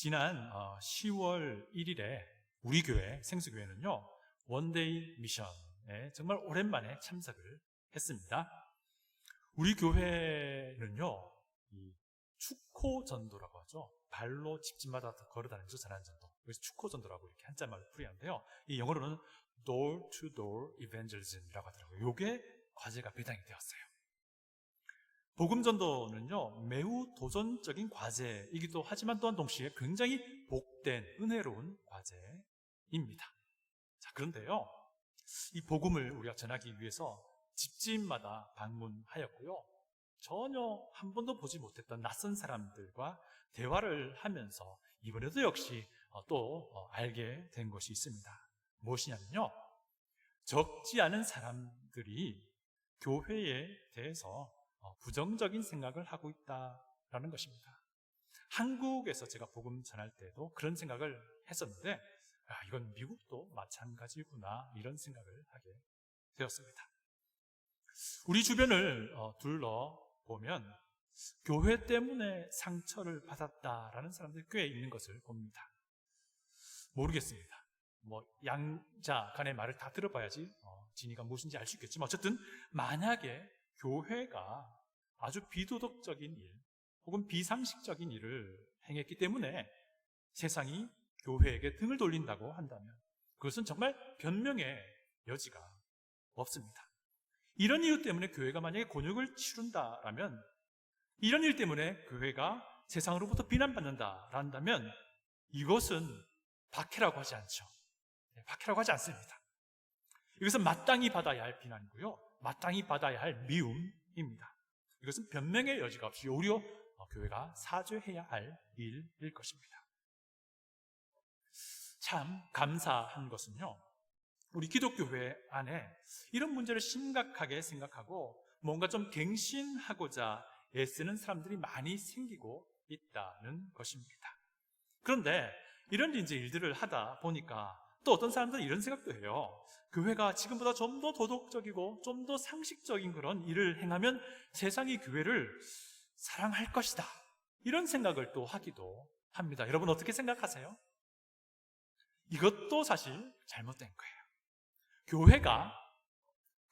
지난 10월 1일에 우리 교회 생수교회는요 원데이 미션에 정말 오랜만에 참석을 했습니다. 우리 교회는요 이 축호 전도라고 하죠. 발로 집집마다 걸어다니면서 전하는 전도, 그래서 축호 전도라고 이렇게 한자말로 풀이하는데요, 이 영어로는 door to door evangelism이라고 하더라고요. 이게 과제가 배당이 되었어요. 복음 전도는요 매우 도전적인 과제이기도 하지만 또한 동시에 굉장히 복된 은혜로운 과제입니다. 자, 그런데요 이 복음을 우리가 전하기 위해서 집집마다 방문하였고요, 전혀 한 번도 보지 못했던 낯선 사람들과 대화를 하면서 이번에도 역시 또 알게 된 것이 있습니다. 무엇이냐면요, 적지 않은 사람들이 교회에 대해서 부정적인 생각을 하고 있다라는 것입니다. 한국에서 제가 복음 전할 때도 그런 생각을 했었는데, 이건 미국도 마찬가지구나 이런 생각을 하게 되었습니다. 우리 주변을 둘러보면 교회 때문에 상처를 받았다라는 사람들이 꽤 있는 것을 봅니다. 모르겠습니다. 양자 간의 말을 다 들어봐야지 진위가 무엇인지 알 수 있겠지만, 어쨌든 만약에 교회가 아주 비도덕적인 일 혹은 비상식적인 일을 행했기 때문에 세상이 교회에게 등을 돌린다고 한다면 그것은 정말 변명의 여지가 없습니다. 이런 이유 때문에 교회가 만약에 곤욕을 치른다라면, 이런 일 때문에 교회가 세상으로부터 비난받는다라면 이것은 박해라고 하지 않죠. 박해라고 하지 않습니다. 이것은 마땅히 받아야 할 비난이고요, 마땅히 받아야 할 미움입니다. 이것은 변명의 여지가 없이 오히려 교회가 사죄해야 할 일일 것입니다. 참 감사한 것은요, 우리 기독교회 안에 이런 문제를 심각하게 생각하고 뭔가 좀 갱신하고자 애쓰는 사람들이 많이 생기고 있다는 것입니다. 그런데 이런 이제 일들을 하다 보니까 또 어떤 사람들은 이런 생각도 해요. 교회가 지금보다 좀 더 도덕적이고 좀 더 상식적인 그런 일을 행하면 세상이 교회를 사랑할 것이다, 이런 생각을 또 하기도 합니다. 여러분 어떻게 생각하세요? 이것도 사실 잘못된 거예요.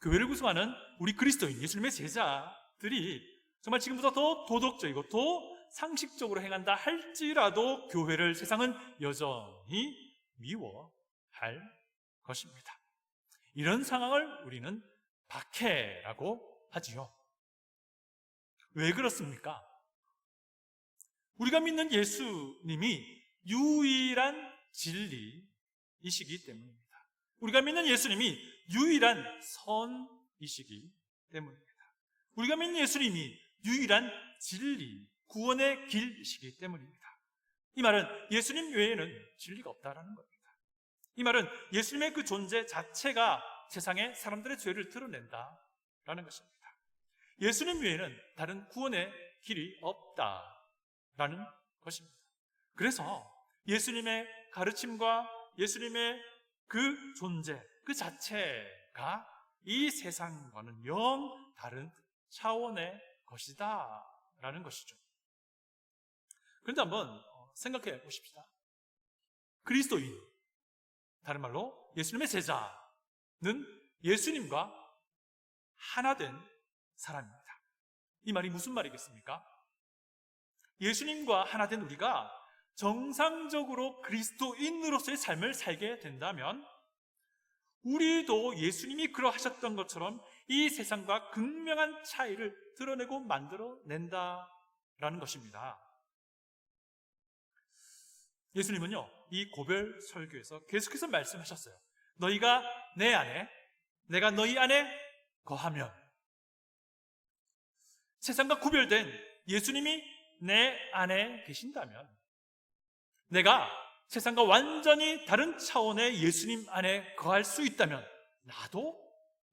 교회를 구성하는 우리 그리스도인, 예수님의 제자들이 정말 지금보다 더 도덕적이고 더 상식적으로 행한다 할지라도 교회를 세상은 여전히 미워할 것입니다. 이런 상황을 우리는 박해라고 하지요. 왜 그렇습니까? 우리가 믿는 예수님이 유일한 진리이시기 때문입니다. 우리가 믿는 예수님이 유일한 선이시기 때문입니다. 우리가 믿는 예수님이 유일한 진리, 구원의 길이시기 때문입니다. 이 말은 예수님 외에는 진리가 없다라는 겁니다. 이 말은 예수님의 그 존재 자체가 세상에 사람들의 죄를 드러낸다라는 것입니다. 예수님 외에는 다른 구원의 길이 없다라는 것입니다. 그래서 예수님의 가르침과 예수님의 그 존재, 그 자체가 이 세상과는 영 다른 차원의 것이다 라는 것이죠. 그런데 한번 생각해 보십시다. 그리스도인, 다른 말로 예수님의 제자는 예수님과 하나 된 사람입니다. 이 말이 무슨 말이겠습니까? 예수님과 하나 된 우리가 정상적으로 그리스도인으로서의 삶을 살게 된다면 우리도 예수님이 그러하셨던 것처럼 이 세상과 극명한 차이를 드러내고 만들어낸다라는 것입니다. 예수님은요 이 고별 설교에서 계속해서 말씀하셨어요. 너희가 내 안에, 내가 너희 안에 거하면, 세상과 구별된 예수님이 내 안에 계신다면, 내가 세상과 완전히 다른 차원의 예수님 안에 거할 수 있다면 나도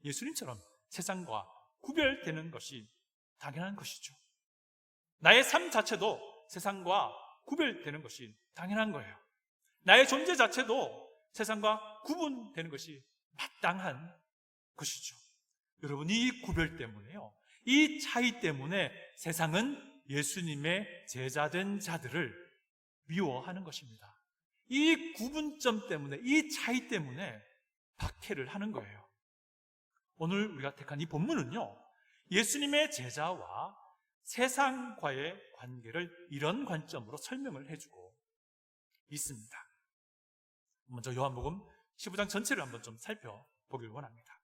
예수님처럼 세상과 구별되는 것이 당연한 것이죠. 나의 삶 자체도 세상과 구별되는 것이 당연한 거예요. 나의 존재 자체도 세상과 구분되는 것이 마땅한 것이죠. 여러분, 이 구별 때문에요, 이 차이 때문에 세상은 예수님의 제자된 자들을 미워하는 것입니다. 이 구분점 때문에, 이 차이 때문에 박해를 하는 거예요. 오늘 우리가 택한 이 본문은요, 예수님의 제자와 세상과의 관계를 이런 관점으로 설명을 해주고 있습니다. 먼저 요한복음 15장 전체를 한번 좀 살펴보길 원합니다.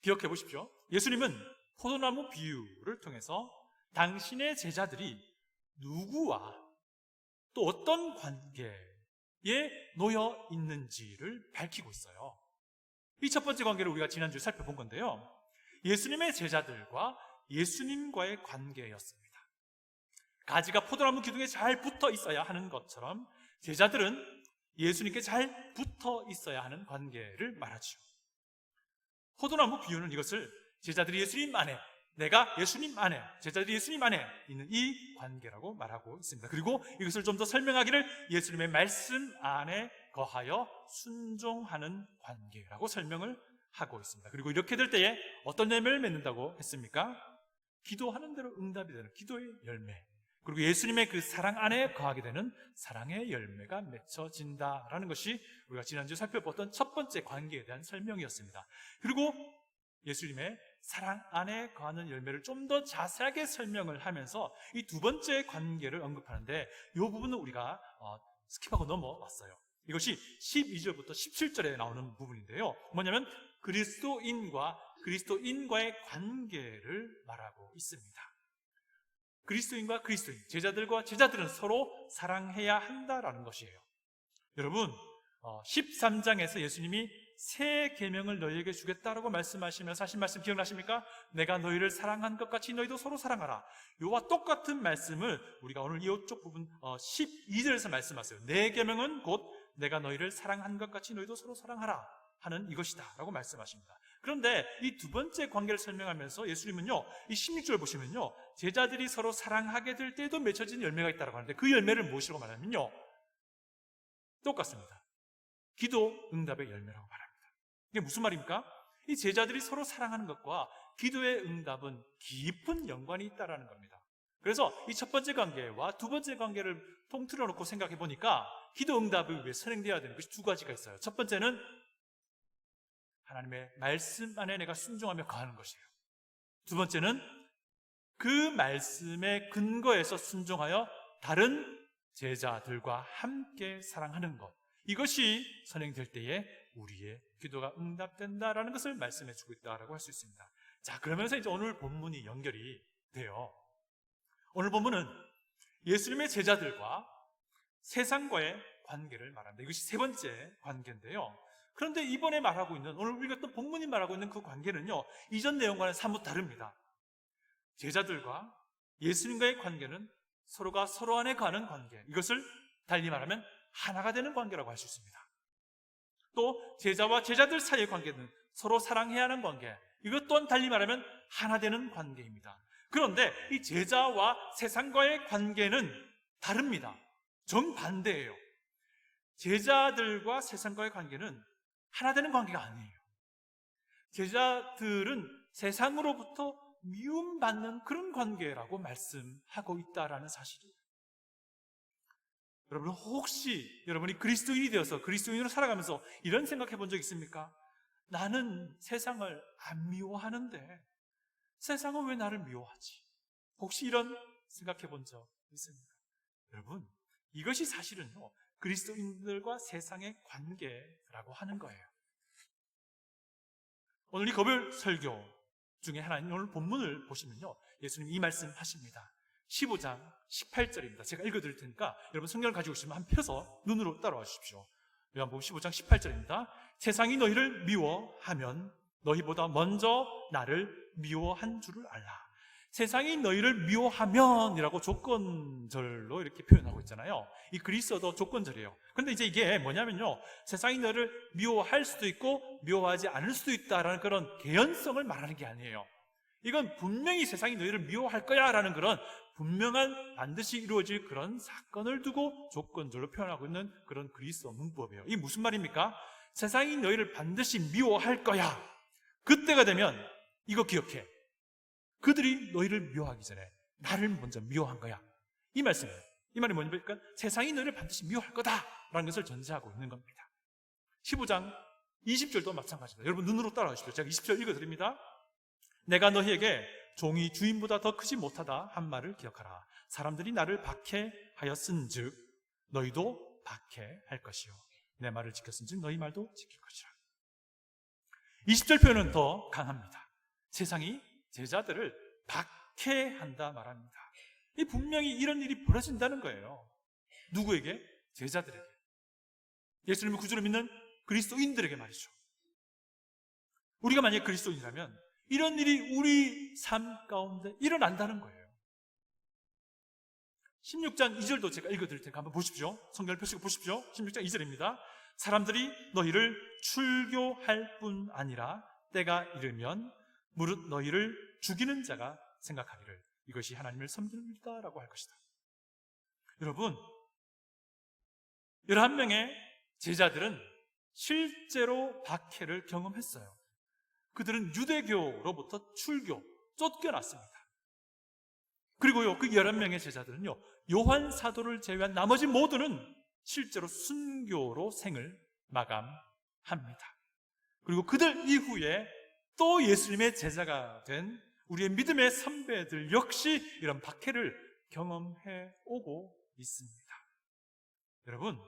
기억해 보십시오. 예수님은 포도나무 비유를 통해서 당신의 제자들이 누구와 또 어떤 관계에 놓여 있는지를 밝히고 있어요. 이 첫 번째 관계를 우리가 지난주에 살펴본 건데요, 예수님의 제자들과 예수님과의 관계였습니다. 가지가 포도나무 기둥에 잘 붙어 있어야 하는 것처럼 제자들은 예수님께 잘 붙어 있어야 하는 관계를 말하죠. 포도나무 비유는 이것을 제자들이 예수님 안에, 내가 예수님 안에, 제자들이 예수님 안에 있는 이 관계라고 말하고 있습니다. 그리고 이것을 좀 더 설명하기를 예수님의 말씀 안에 거하여 순종하는 관계라고 설명을 하고 있습니다. 그리고 이렇게 될 때에 어떤 열매를 맺는다고 했습니까? 기도하는 대로 응답이 되는 기도의 열매, 그리고 예수님의 그 사랑 안에 거하게 되는 사랑의 열매가 맺혀진다라는 것이 우리가 지난주에 살펴봤던 첫 번째 관계에 대한 설명이었습니다. 그리고 예수님의 사랑 안에 거하는 열매를 좀 더 자세하게 설명을 하면서 이 두 번째 관계를 언급하는데, 이 부분은 우리가 스킵하고 넘어왔어요. 이것이 12절부터 17절에 나오는 부분인데요, 뭐냐면 그리스도인과 그리스도인과의 관계를 말하고 있습니다. 그리스도인과 그리스도인, 제자들과 제자들은 서로 사랑해야 한다라는 것이에요. 여러분, 13장에서 예수님이 새 계명을 너희에게 주겠다라고 말씀하시면서 하신 말씀 기억나십니까? 내가 너희를 사랑한 것 같이 너희도 서로 사랑하라. 이와 똑같은 말씀을 우리가 오늘 이쪽 부분 12절에서 말씀하세요. 내 계명은 곧 내가 너희를 사랑한 것 같이 너희도 서로 사랑하라 하는 이것이다 라고 말씀하십니다. 그런데 이 두 번째 관계를 설명하면서 예수님은요, 이 16절 보시면요, 제자들이 서로 사랑하게 될 때에도 맺혀진 열매가 있다고 하는데, 그 열매를 무엇이라고 말하면요, 똑같습니다. 기도 응답의 열매라고 말합니다. 이게 무슨 말입니까? 이 제자들이 서로 사랑하는 것과 기도의 응답은 깊은 연관이 있다는 겁니다. 그래서 이 첫 번째 관계와 두 번째 관계를 통틀어 놓고 생각해 보니까 기도 응답을 위해 선행되어야 되는 것이 두 가지가 있어요. 첫 번째는 하나님의 말씀 안에 내가 순종하며 거하는 것이에요. 두 번째는 그 말씀의 근거에서 순종하여 다른 제자들과 함께 사랑하는 것, 이것이 선행될 때에 우리의 기도가 응답된다라는 것을 말씀해 주고 있다라고 할 수 있습니다. 자, 그러면서 이제 오늘 본문이 연결이 돼요. 오늘 본문은 예수님의 제자들과 세상과의 관계를 말합니다. 이것이 세 번째 관계인데요, 그런데 이번에 말하고 있는, 오늘 읽었던 본문이 말하고 있는 그 관계는요, 이전 내용과는 사뭇 다릅니다. 제자들과 예수님과의 관계는 서로가 서로 안에 가는 관계, 이것을 달리 말하면 하나가 되는 관계라고 할 수 있습니다. 또 제자와 제자들 사이의 관계는 서로 사랑해야 하는 관계, 이것 또한 달리 말하면 하나 되는 관계입니다. 그런데 이 제자와 세상과의 관계는 다릅니다. 정반대예요. 제자들과 세상과의 관계는 하나 되는 관계가 아니에요. 제자들은 세상으로부터 미움받는 그런 관계라고 말씀하고 있다라는 사실이에요. 여러분, 혹시 여러분이 그리스도인이 되어서 그리스도인으로 살아가면서 이런 생각해 본 적 있습니까? 나는 세상을 안 미워하는데 세상은 왜 나를 미워하지? 혹시 이런 생각해 본 적 있습니까? 여러분, 이것이 사실은요, 그리스도인들과 세상의 관계라고 하는 거예요. 오늘 이 거별 설교 중에 하나인 오늘 본문을 보시면요, 예수님 이 말씀 하십니다. 15장 18절입니다. 제가 읽어드릴 테니까 여러분 성경을 가지고 있으면 한 펴서 눈으로 따라와 주십시오. 요한복음 15장 18절입니다. 세상이 너희를 미워하면 너희보다 먼저 나를 미워한 줄을 알라. 세상이 너희를 미워하면이라고 조건절로 이렇게 표현하고 있잖아요. 이 그리스어도 조건절이에요. 그런데 이제 이게 뭐냐면요, 세상이 너를 미워할 수도 있고 미워하지 않을 수도 있다라는 그런 개연성을 말하는 게 아니에요. 이건 분명히 세상이 너희를 미워할 거야 라는 그런 분명한 반드시 이루어질 그런 사건을 두고 조건절로 표현하고 있는 그런 그리스어 문법이에요. 이게 무슨 말입니까? 세상이 너희를 반드시 미워할 거야. 그때가 되면 이거 기억해. 그들이 너희를 미워하기 전에 나를 먼저 미워한 거야. 이 말씀이에요. 이 말이 뭐냐면 세상이 너를 반드시 미워할 거다라는 것을 전제하고 있는 겁니다. 15장 20절도 마찬가지입니다. 여러분 눈으로 따라하십시오. 제가 20절 읽어드립니다. 내가 너희에게 종이 주인보다 더 크지 못하다 한 말을 기억하라. 사람들이 나를 박해하였은즉 너희도 박해할 것이요 내 말을 지켰은즉 너희 말도 지킬 것이라. 20절 표현은 더 강합니다. 세상이 제자들을 박해한다 말합니다. 이 분명히 이런 일이 벌어진다는 거예요. 누구에게? 제자들에게. 예수님을 구주로 믿는 그리스도인들에게 말이죠. 우리가 만약에 그리스도인이라면 이런 일이 우리 삶 가운데 일어난다는 거예요. 16장 2절도 제가 읽어드릴 테니까 한번 보십시오. 성경을 펴시고 보십시오. 16장 2절입니다. 사람들이 너희를 출교할 뿐 아니라 때가 이르면 무릇 너희를 죽이는 자가 생각하기를 이것이 하나님을 섬기는 일이다라고 할 것이다. 여러분, 11명의 제자들은 실제로 박해를 경험했어요. 그들은 유대교로부터 출교, 쫓겨났습니다. 그리고요, 그 11명의 제자들은요, 요한 사도를 제외한 나머지 모두는 실제로 순교로 생을 마감합니다. 그리고 그들 이후에 또 예수님의 제자가 된 우리의 믿음의 선배들 역시 이런 박해를 경험해 오고 있습니다. 여러분,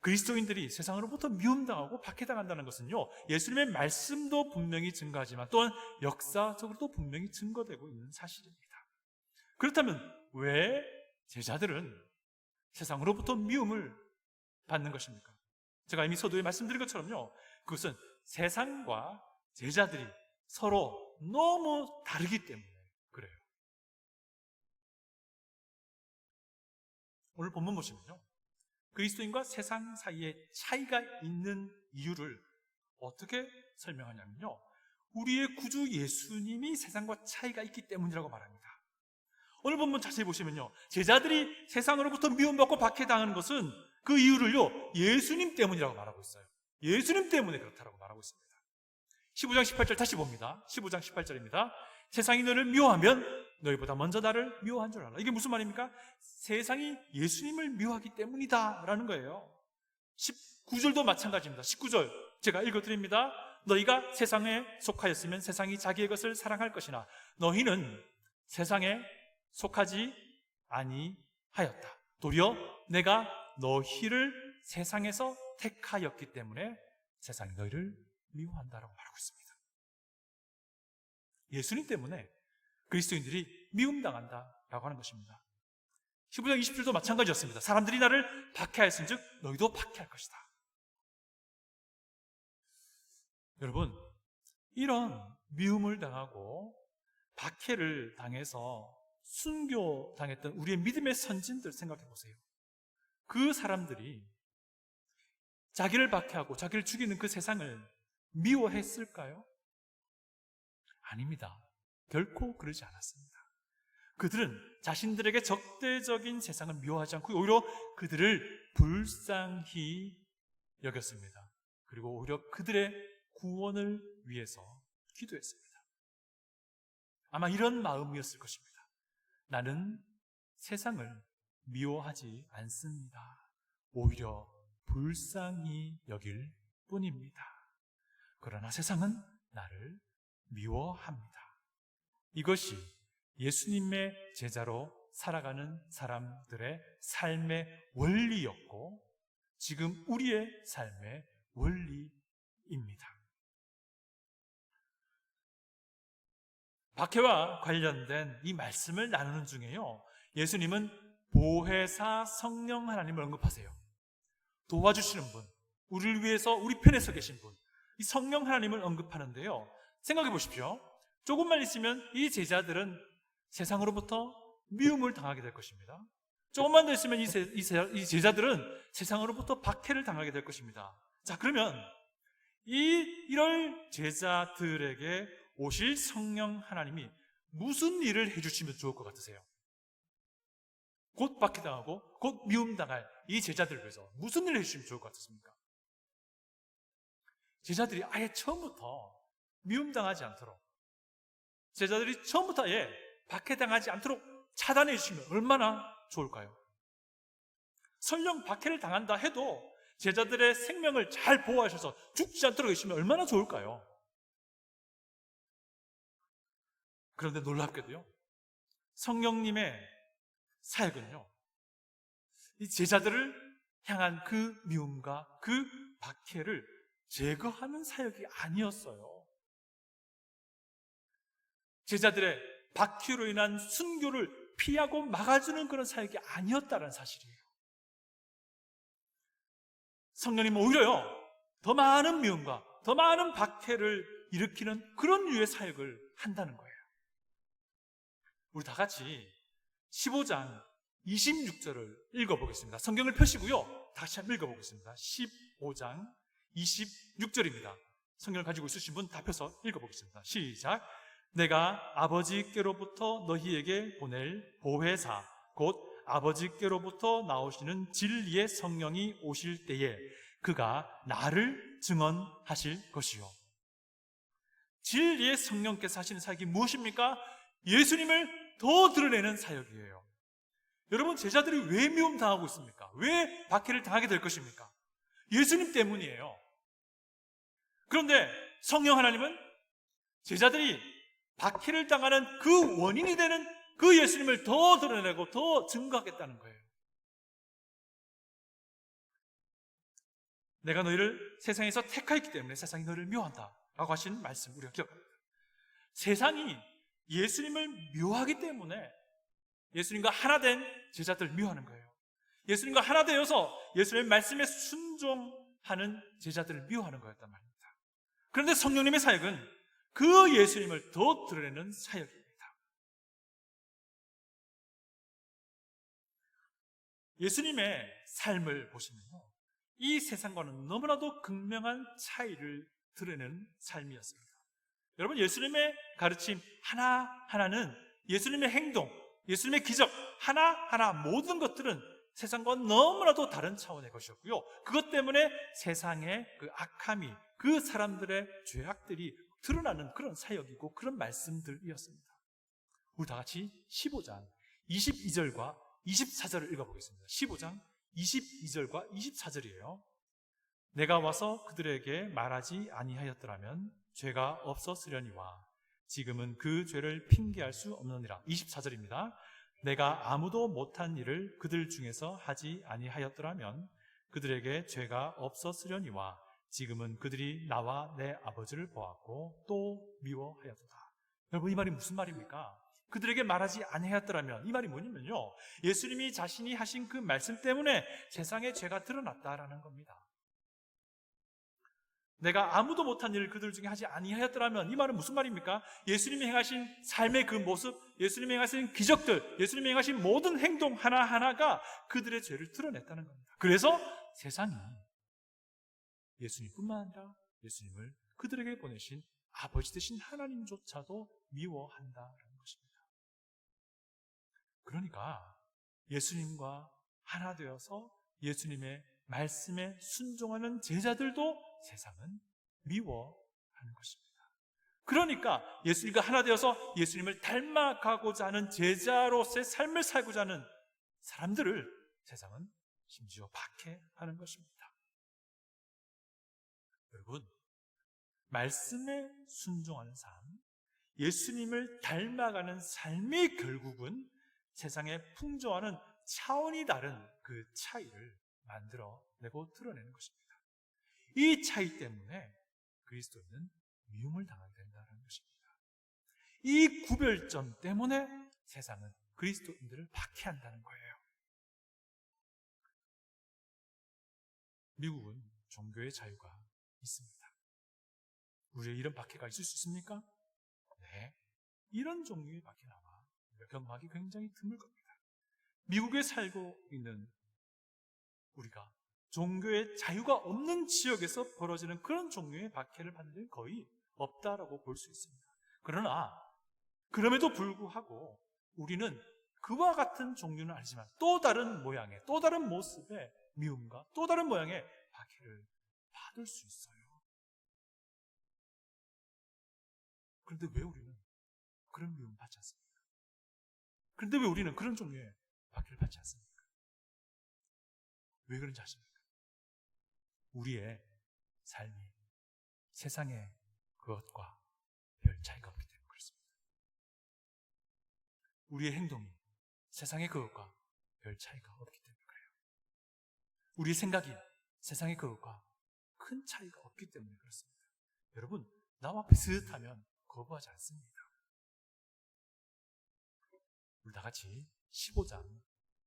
그리스도인들이 세상으로부터 미움당하고 박해당한다는 것은요, 예수님의 말씀도 분명히 증거하지만 또한 역사적으로도 분명히 증거되고 있는 사실입니다. 그렇다면 왜 제자들은 세상으로부터 미움을 받는 것입니까? 제가 이미 서두에 말씀드린 것처럼요, 그것은 세상과 제자들이 서로 너무 다르기 때문에 그래요. 오늘 본문 보시면요, 그리스도인과 세상 사이에 차이가 있는 이유를 어떻게 설명하냐면요, 우리의 구주 예수님이 세상과 차이가 있기 때문이라고 말합니다. 오늘 본문 자세히 보시면요, 제자들이 세상으로부터 미움받고 박해당하는 것은 그 이유를요, 예수님 때문이라고 말하고 있어요. 예수님 때문에 그렇다고 말하고 있습니다. 15장 18절 다시 봅니다. 15장 18절입니다. 세상이 너를 미워하면 너희보다 먼저 나를 미워한 줄 알아. 이게 무슨 말입니까? 세상이 예수님을 미워하기 때문이다 라는 거예요. 19절도 마찬가지입니다. 19절 제가 읽어드립니다. 너희가 세상에 속하였으면 세상이 자기의 것을 사랑할 것이나 너희는 세상에 속하지 아니하였다. 도리어 내가 너희를 세상에서 택하였기 때문에 세상이 너희를 미워한다라고 말하고 있습니다. 예수님 때문에 그리스도인들이 미움당한다라고 하는 것입니다. 15장 20절도 마찬가지였습니다. 사람들이 나를 박해하였은즉 너희도 박해할 것이다. 여러분, 이런 미움을 당하고 박해를 당해서 순교당했던 우리의 믿음의 선진들 생각해 보세요. 그 사람들이 자기를 박해하고 자기를 죽이는 그 세상을 미워했을까요? 아닙니다. 결코 그러지 않았습니다. 그들은 자신들에게 적대적인 세상을 미워하지 않고 오히려 그들을 불쌍히 여겼습니다. 그리고 오히려 그들의 구원을 위해서 기도했습니다. 아마 이런 마음이었을 것입니다. 나는 세상을 미워하지 않습니다. 오히려 불쌍히 여길 뿐입니다. 그러나 세상은 나를 미워합니다. 이것이 예수님의 제자로 살아가는 사람들의 삶의 원리였고 지금 우리의 삶의 원리입니다. 박해와 관련된 이 말씀을 나누는 중에요, 예수님은 보혜사 성령 하나님을 언급하세요. 도와주시는 분, 우리를 위해서 우리 편에 서 계신 분, 이 성령 하나님을 언급하는데요, 생각해 보십시오. 조금만 있으면 이 제자들은 세상으로부터 미움을 당하게 될 것입니다. 조금만 더 있으면 이 제자들은 세상으로부터 박해를 당하게 될 것입니다. 자, 그러면 이럴 제자들에게 오실 성령 하나님이 무슨 일을 해주시면 좋을 것 같으세요? 곧 박해당하고 곧 미움당할 이 제자들을 위해서 무슨 일을 해주시면 좋을 것 같습니까? 제자들이 아예 처음부터 미움당하지 않도록, 제자들이 처음부터 아예 박해당하지 않도록 차단해 주시면 얼마나 좋을까요? 설령 박해를 당한다 해도 제자들의 생명을 잘 보호하셔서 죽지 않도록 해주시면 얼마나 좋을까요? 그런데 놀랍게도요, 성령님의 사역은요, 이 제자들을 향한 그 미움과 그 박해를 제거하는 사역이 아니었어요. 제자들의 박해로 인한 순교를 피하고 막아주는 그런 사역이 아니었다는 사실이에요. 성령님은 오히려요, 더 많은 미움과 더 많은 박해를 일으키는 그런 류의 사역을 한다는 거예요. 우리 다 같이 15장 26절을 읽어보겠습니다. 성경을 펴시고요, 다시 한번 읽어보겠습니다. 15장 26절입니다. 성경을 가지고 있으신 분 다 펴서 읽어보겠습니다. 시작. 내가 아버지께로부터 너희에게 보낼 보혜사 곧 아버지께로부터 나오시는 진리의 성령이 오실 때에 그가 나를 증언하실 것이요. 진리의 성령께서 하시는 사역이 무엇입니까? 예수님을 더 드러내는 사역이에요. 여러분, 제자들이 왜 미움당하고 있습니까? 왜 박해를 당하게 될 것입니까? 예수님 때문이에요. 그런데 성령 하나님은 제자들이 박해를 당하는 그 원인이 되는 그 예수님을 더 드러내고 더 증거하겠다는 거예요. 내가 너희를 세상에서 택하였기 때문에 세상이 너희를 미워한다 라고 하신 말씀 우리가 기억합니다. 세상이 예수님을 미워하기 때문에 예수님과 하나 된 제자들 미워하는 거예요. 예수님과 하나 되어서 예수님의 말씀에 순종하는 제자들을 미워하는 거였단 말입니다. 그런데 성령님의 사역은 그 예수님을 더 드러내는 사역입니다. 예수님의 삶을 보시면요, 이 세상과는 너무나도 극명한 차이를 드러내는 삶이었습니다. 여러분, 예수님의 가르침 하나하나는, 예수님의 행동, 예수님의 기적 하나하나 모든 것들은 세상과 너무나도 다른 차원의 것이었고요, 그것 때문에 세상의 그 악함이, 그 사람들의 죄악들이 드러나는 그런 사역이고 그런 말씀들이었습니다. 우리 다 같이 15장 22절과 24절을 읽어보겠습니다. 15장 22절과 24절이에요. 내가 와서 그들에게 말하지 아니하였더라면 죄가 없었으려니와 지금은 그 죄를 핑계할 수 없느니라. 24절입니다. 내가 아무도 못한 일을 그들 중에서 하지 아니하였더라면 그들에게 죄가 없었으려니와 지금은 그들이 나와 내 아버지를 보았고 또 미워하였도다. 여러분, 이 말이 무슨 말입니까? 그들에게 말하지 아니하였더라면, 이 말이 뭐냐면요, 예수님이 자신이 하신 그 말씀 때문에 세상에 죄가 드러났다라는 겁니다. 내가 아무도 못한 일을 그들 중에 하지 아니하였더라면, 이 말은 무슨 말입니까? 예수님이 행하신 삶의 그 모습, 예수님이 행하신 기적들, 예수님이 행하신 모든 행동 하나하나가 그들의 죄를 드러냈다는 겁니다. 그래서 세상이 예수님뿐만 아니라 예수님을 그들에게 보내신 아버지 되신 하나님조차도 미워한다는 것입니다. 그러니까 예수님과 하나 되어서 예수님의 말씀에 순종하는 제자들도 세상은 미워하는 것입니다. 그러니까 예수님과 하나 되어서 예수님을 닮아가고자 하는 제자로서의 삶을 살고자 하는 사람들을 세상은 심지어 박해하는 것입니다. 여러분, 말씀에 순종하는 삶, 예수님을 닮아가는 삶이 결국은 세상에 풍조하는 차원이 다른 그 차이를 만들어내고 드러내는 것입니다. 이 차이 때문에 그리스도인은 미움을 당하게 된다는 것입니다. 이 구별점 때문에 세상은 그리스도인들을 박해한다는 거예요. 미국은 종교의 자유가 있습니다. 우리의 이런 박해가 있을 수 있습니까? 네, 이런 종류의 박해나마 경험하기 굉장히 드물 겁니다. 미국에 살고 있는 우리가 종교의 자유가 없는 지역에서 벌어지는 그런 종류의 박해를 받는 일은 거의 없다라고 볼 수 있습니다. 그러나 그럼에도 불구하고 우리는 그와 같은 종류는 아니지만 또 다른 모양의, 또 다른 모습의 미움과 또 다른 모양의 박해를 받을 수 있어요. 그런데 왜 우리는 그런 미움을 받지 않습니까? 그런데 왜 우리는 그런 종류의 박해를 받지 않습니까? 왜 그런지 아십니까? 우리의 삶이 세상의 그것과 별 차이가 없기 때문에 그렇습니다. 우리의 행동이 세상의 그것과 별 차이가 없기 때문에 그래요. 우리의 생각이 세상의 그것과 큰 차이가 없기 때문에 그렇습니다. 여러분, 나와 비슷하면 거부하지 않습니다. 우리 다 같이 15장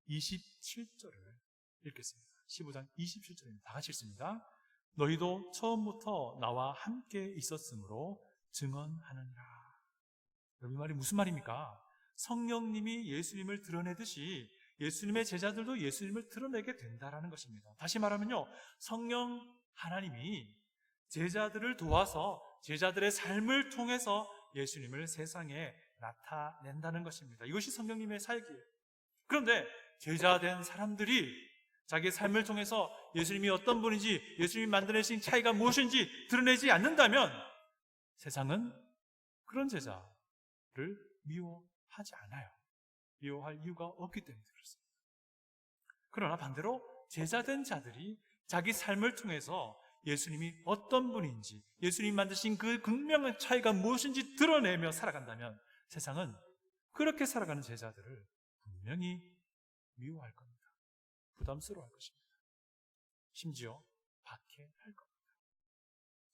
27절을 읽겠습니다. 15장 27절입니다. 다 같이 읽습니다. 너희도 처음부터 나와 함께 있었으므로 증언하느니라. 여러분, 이 말이 무슨 말입니까? 성령님이 예수님을 드러내듯이 예수님의 제자들도 예수님을 드러내게 된다라는 것입니다. 다시 말하면요, 성령 하나님이 제자들을 도와서 제자들의 삶을 통해서 예수님을 세상에 나타낸다는 것입니다. 이것이 성령님의 사역이에요. 그런데 제자된 사람들이 자기의 삶을 통해서 예수님이 어떤 분인지, 예수님이 만들어내신 차이가 무엇인지 드러내지 않는다면 세상은 그런 제자를 미워하지 않아요. 미워할 이유가 없기 때문에 그렇습니다. 그러나 반대로 제자된 자들이 자기 삶을 통해서 예수님이 어떤 분인지, 예수님이 만드신 그 극명한 차이가 무엇인지 드러내며 살아간다면 세상은 그렇게 살아가는 제자들을 분명히 미워할 겁니다. 부담스러워할 것입니다. 심지어 박해할 겁니다.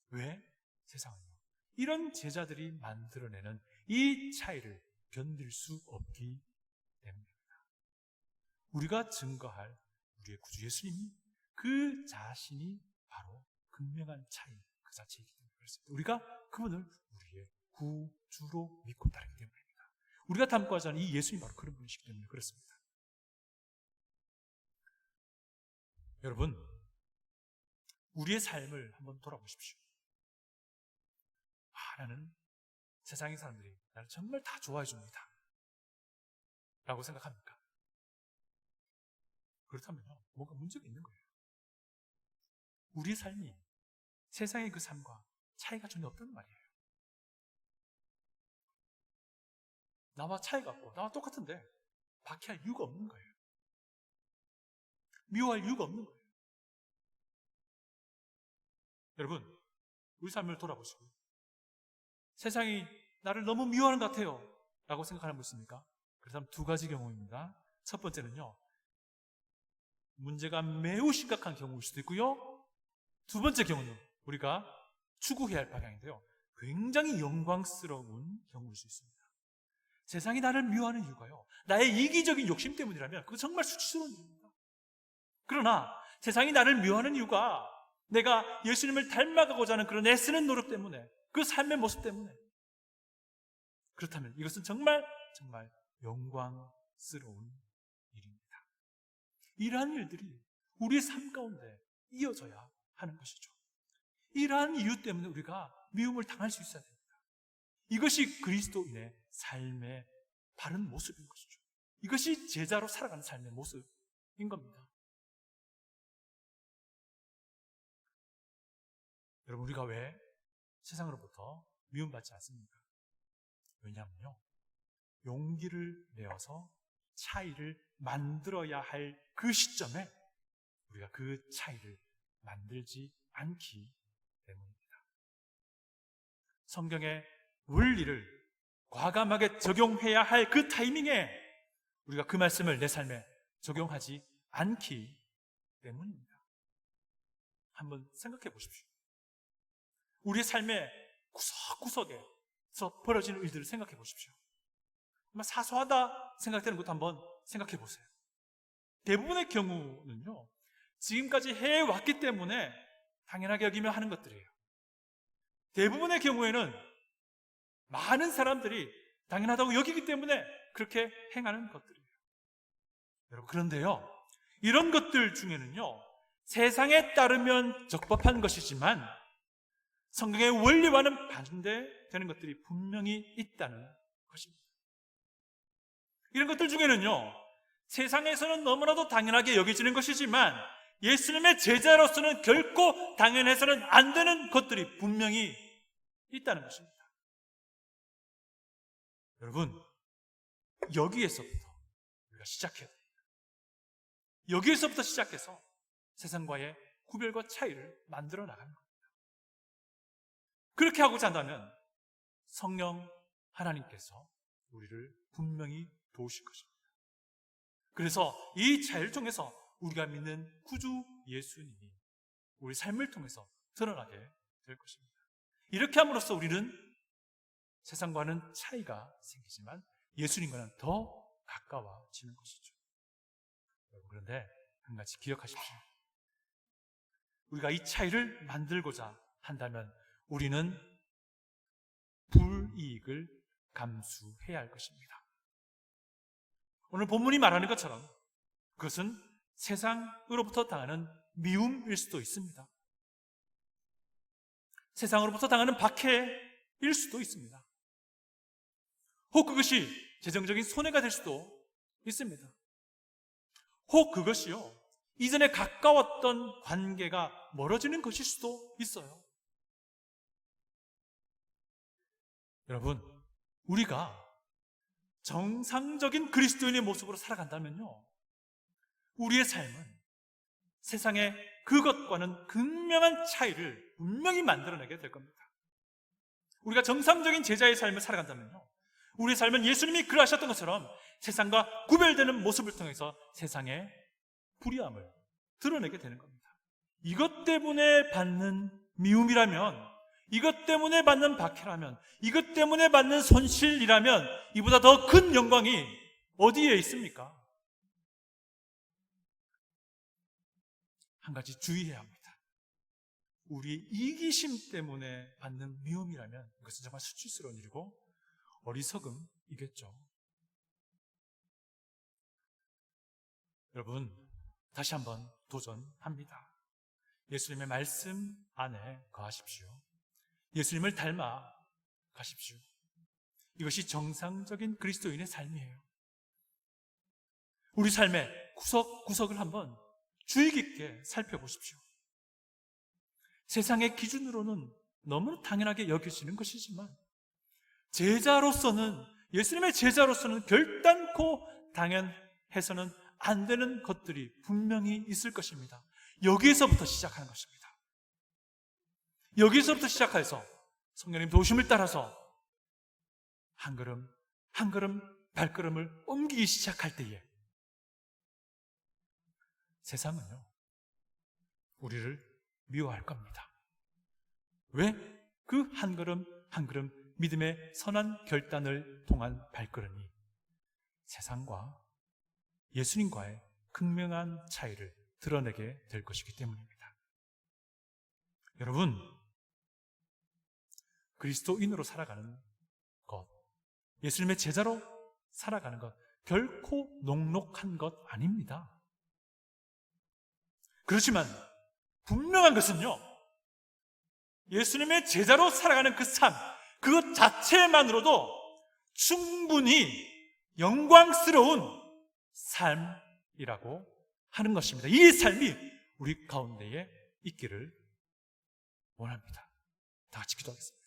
왜? 세상은요, 이런 제자들이 만들어내는 이 차이를 견딜 수 없기 때문입니다. 우리가 증거할 우리의 구주 예수님이 그 자신이 바로 극명한 차이 그 자체이기 때문에 그렇습니다. 우리가 그분을 우리의 구주로 믿고 따르기 때문입니다. 우리가 닮고자 하는 이 예수님이 바로 그런 분이시기 때문에 그렇습니다. 여러분, 우리의 삶을 한번 돌아보십시오. 나는 세상의 사람들이 나를 정말 다 좋아해 줍니다 라고 생각합니까? 그렇다면요, 뭔가 문제가 있는 거예요. 우리의 삶이 세상의 그 삶과 차이가 전혀 없다는 말이에요. 나와 차이가 없고 나와 똑같은데 박해할 이유가 없는 거예요. 미워할 이유가 없는 거예요. 여러분, 우리 삶을 돌아보시고 세상이 나를 너무 미워하는 것 같아요 라고 생각하는 분 있습니까? 그렇다면 두 가지 경우입니다. 첫 번째는요, 문제가 매우 심각한 경우일 수도 있고요, 두 번째 경우는 우리가 추구해야 할 방향인데요, 굉장히 영광스러운 경우일 수 있습니다. 세상이 나를 미워하는 이유가요, 나의 이기적인 욕심 때문이라면 그거 정말 수치스러운 이유입니다. 그러나 세상이 나를 미워하는 이유가 내가 예수님을 닮아가고자 하는 그런 애쓰는 노력 때문에, 그 삶의 모습 때문에, 그렇다면 이것은 정말 영광스러운 일입니다. 이러한 일들이 우리의 삶 가운데 이어져야 하는 것이죠. 이러한 이유 때문에 우리가 미움을 당할 수 있어야 됩니다. 이것이 그리스도인의 삶의 바른 모습인 것이죠. 이것이 제자로 살아가는 삶의 모습인 겁니다. 여러분, 우리가 왜 세상으로부터 미움받지 않습니까? 왜냐하면요, 용기를 내어서 차이를 만들어야 할 그 시점에 우리가 그 차이를 만들지 않기 때문입니다. 성경의 원리를 과감하게 적용해야 할 그 타이밍에 우리가 그 말씀을 내 삶에 적용하지 않기 때문입니다. 한번 생각해 보십시오. 우리의 삶의 구석구석에서 벌어지는 일들을 생각해 보십시오. 정말 사소하다 생각되는 것도 한번 생각해 보세요. 대부분의 경우는요, 지금까지 해왔기 때문에 당연하게 여기며 하는 것들이에요. 대부분의 경우에는 많은 사람들이 당연하다고 여기기 때문에 그렇게 행하는 것들이에요. 여러분, 그런데요, 이런 것들 중에는요, 세상에 따르면 적법한 것이지만 성경의 원리와는 반대되는 것들이 분명히 있다는 것입니다. 이런 것들 중에는요, 세상에서는 너무나도 당연하게 여겨지는 것이지만 예수님의 제자로서는 결코 당연해서는 안 되는 것들이 분명히 있다는 것입니다. 여러분, 여기에서부터 우리가 시작해야 됩니다. 여기에서부터 시작해서 세상과의 구별과 차이를 만들어 나가는 겁니다. 그렇게 하고자 한다면 성령 하나님께서 우리를 분명히 도우실 것입니다. 그래서 이 차이를 통해서 우리가 믿는 구주 예수님이 우리 삶을 통해서 드러나게 될 것입니다. 이렇게 함으로써 우리는 세상과는 차이가 생기지만 예수님과는 더 가까워지는 것이죠. 그런데 한 가지 기억하십시오. 우리가 이 차이를 만들고자 한다면 우리는 불이익을 감수해야 할 것입니다. 오늘 본문이 말하는 것처럼 그것은 세상으로부터 당하는 미움일 수도 있습니다. 세상으로부터 당하는 박해일 수도 있습니다. 혹 그것이 재정적인 손해가 될 수도 있습니다. 혹 그것이요, 이전에 가까웠던 관계가 멀어지는 것일 수도 있어요. 여러분, 우리가 정상적인 그리스도인의 모습으로 살아간다면요, 우리의 삶은 세상의 그것과는 극명한 차이를 분명히 만들어내게 될 겁니다. 우리가 정상적인 제자의 삶을 살아간다면요, 우리의 삶은 예수님이 그러하셨던 것처럼 세상과 구별되는 모습을 통해서 세상의 불의함을 드러내게 되는 겁니다. 이것 때문에 받는 미움이라면, 이것 때문에 받는 박해라면, 이것 때문에 받는 손실이라면 이보다 더 큰 영광이 어디에 있습니까? 한 가지 주의해야 합니다. 우리 이기심 때문에 받는 미움이라면 그것은 정말 수치스러운 일이고 어리석음이겠죠. 여러분, 다시 한번 도전합니다. 예수님의 말씀 안에 거하십시오. 예수님을 닮아 가십시오. 이것이 정상적인 그리스도인의 삶이에요. 우리 삶의 구석구석을 한번 주의 깊게 살펴보십시오. 세상의 기준으로는 너무 당연하게 여겨지는 것이지만 제자로서는, 예수님의 제자로서는 결단코 당연해서는 안 되는 것들이 분명히 있을 것입니다. 여기에서부터 시작하는 것입니다. 여기서부터 시작해서 성령님 도우심을 따라서 한 걸음 한 걸음 발걸음을 옮기기 시작할 때에 세상은요, 우리를 미워할 겁니다. 왜? 그 한 걸음 한 걸음 믿음의 선한 결단을 통한 발걸음이 세상과 예수님과의 극명한 차이를 드러내게 될 것이기 때문입니다. 여러분, 그리스도인으로 살아가는 것, 예수님의 제자로 살아가는 것 결코 녹록한 것 아닙니다. 그렇지만 분명한 것은요, 예수님의 제자로 살아가는 그 삶, 그것 자체만으로도 충분히 영광스러운 삶이라고 하는 것입니다. 이 삶이 우리 가운데에 있기를 원합니다. 다 같이 기도하겠습니다.